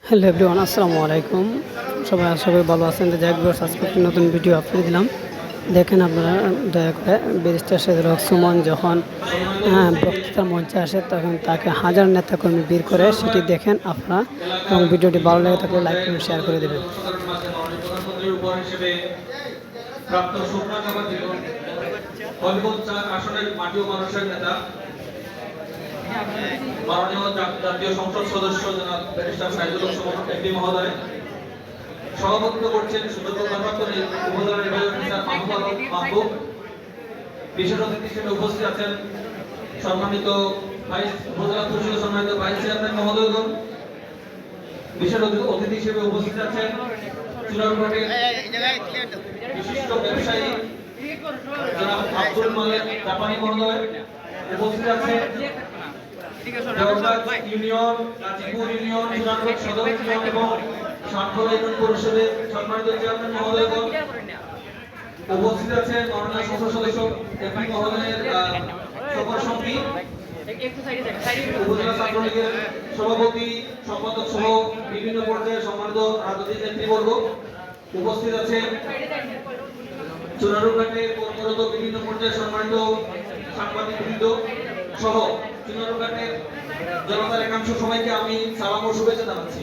Hello everyone, আসসালামু আলাইকুম। সবাই আশা করি ভালো আছেন। যাই হোক, আজকে একটি নতুন ভিডিও আপলোড দিলাম। দেখেন আপনারা দয়া করে ব্যারিস্টার শহীদুল হক সুমন যখন বক্তৃতার মঞ্চে আসে তখন তাকে হাজার নেতাকর্মী বের করে, সেটি দেখেন আপনারা। এবং ভিডিওটি ভালো লাগে থাকলে লাইক এবং শেয়ার করে দেবেন। মাননীয় জাতীয় সংসদ সদস্য জনাব ব্যারিস্টার শহীদুল হক সুমন এমপি মহোদয়, সভাপতিত্ব করছেন সুন্দরবন ভারপ্রাপ্ত উপজেলা নির্বাহী অফিসার মাহবুব। বিশেষ অতিথি হিসেবে উপস্থিত আছেন সম্মানিত উপজেলা পরিষদের সম্মানিত ভাইস চেয়ারম্যান মহোদয়গণ। বিশেষ অতিথি হিসেবে উপস্থিত আছেন চুনারুঘাটের বিশিষ্ট ব্যবসায়ী জনাব আব্দুল মালেক জাপানি মহোদয়। উপস্থিত আছেন ইউনিয়ন, গাজীপুর ইউনিয়ন, চুনারঘাট সদর ইউনিয়ন এবং সাতক্ষীরা ইউনিয়ন পরিষদের সম্মানিত চেয়ারম্যান মহোদয়গণ। উপস্থিত আছেন মাননীয় সংসদ সদস্য এমপি মহোদয়ের সফর সঙ্গী, উপজেলা ছাত্রলীগের সভাপতি, সম্পাদক সহ বিভিন্ন পর্যায়ের সম্মানিত রাজনৈতিক নেতৃবর্গ। উপস্থিত আছেন চুনারুঘাটের কর্মরত বিভিন্ন পর্যায়ের সম্মানিত সাংবাদিকবৃন্দ সহ চুনারুঘাটের জনতার একাংশ। সবাইকে আমি সালাম ও শুভেচ্ছা জানাচ্ছি।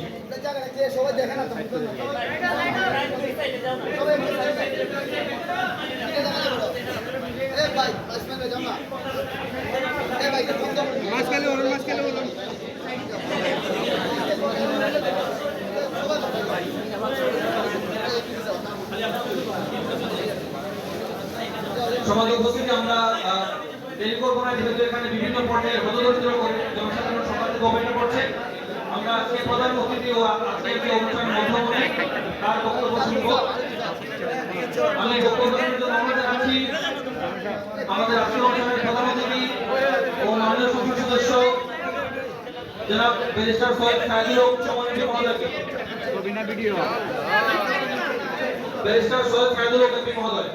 সমাজ উপস্থিতি আমরা দেরি করবো না, যেহেতু এখানে বিভিন্ন পর্যায়ে হতদরিদ্র জনসাধারণ সমাজে গবেষণা করছে। আমরা আজকে প্রধান অতিথি ও আজকে যে অনুষ্ঠানের মধ্যমণি তার বক্তব্য শুনব। আমি বক্তব্যের জন্য অনুরোধ জানাচ্ছি আমাদের আজকের অনুষ্ঠানের প্রধান অতিথি ও মাননীয় সংসদ সদস্য জনাব ব্যারিস্টার সৈয়দ শহীদুল হক সুমন মহোদয়কে। ব্যারিস্টার সৈয়দ শহীদুল হক এমপি মহোদয়।